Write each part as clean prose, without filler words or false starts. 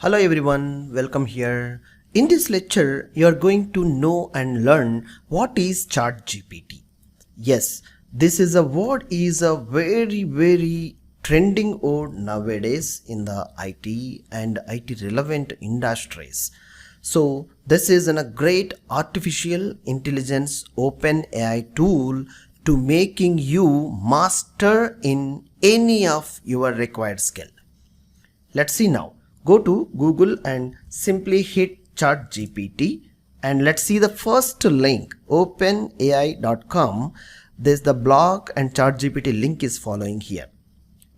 Hello everyone, welcome here. In this lecture, you are going to know and learn what is ChatGPT. Yes, this is a word is a very trending word nowadays in the IT and IT relevant industries. So this is a great artificial intelligence OpenAI tool to making you master in any of your required skill. Let's see now. Go to Google and simply hit ChatGPT and let's see the first link, openai.com. This the blog and ChatGPT link is following here.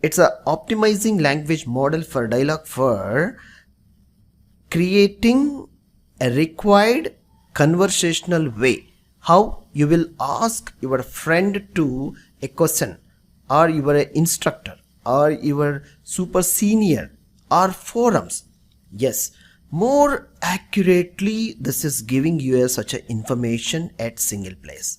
It's a optimizing language model for dialogue for creating a required conversational way. How you will ask your friend to a question, or your instructor, or your super senior, or forums. Yes, more accurately, this is giving you such a information at single place.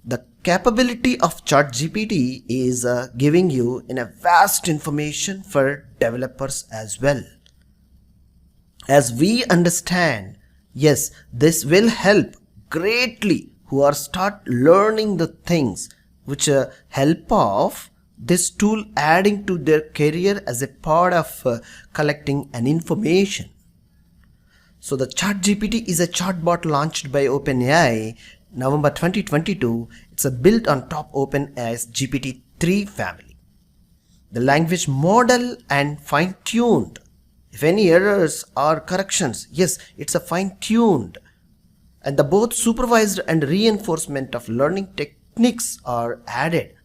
The capability of ChatGPT is giving you in a vast information for developers as well. As we understand, yes, this will help greatly who are start learning the things which help of this tool adding to their career as a part of collecting an information. So the ChatGPT is a chatbot launched by OpenAI November 2022. It's built on top OpenAI's GPT-3 family. The language model and fine-tuned. If any errors or corrections, yes, it's a fine-tuned. And the both supervised and reinforcement of learning techniques are added,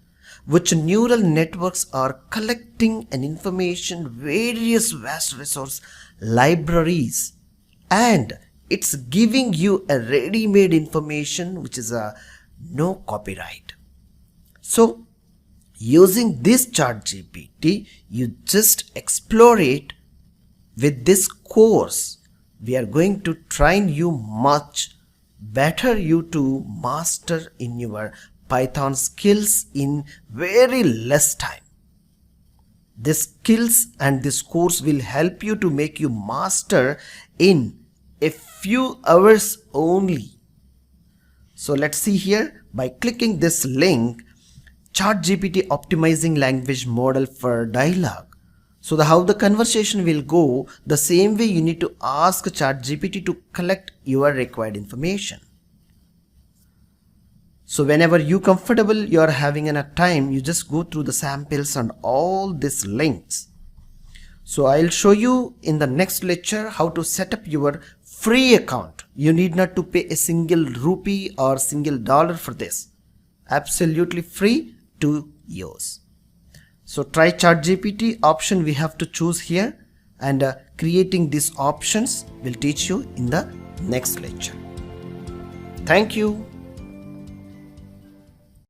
which neural networks are collecting an information various vast resource libraries, and it's giving you a ready-made information which is a no copyright. So using this ChatGPT, you just explore it. With this course, we are going to train you much better you to master in your Python skills in very less time. This skills and this course will help you to make you master in a few hours only. So let's see here by clicking this link, ChatGPT optimizing language model for dialogue. So how the conversation will go, the same way you need to ask ChatGPT to collect your required information. So whenever you comfortable, you are having enough time, you just go through the samples and all these links. So I'll show you in the next lecture how to set up your free account. You need not to pay a single rupee or single dollar for this. Absolutely free to use. So try ChatGPT option we have to choose here, and creating these options will teach you in the next lecture. Thank you.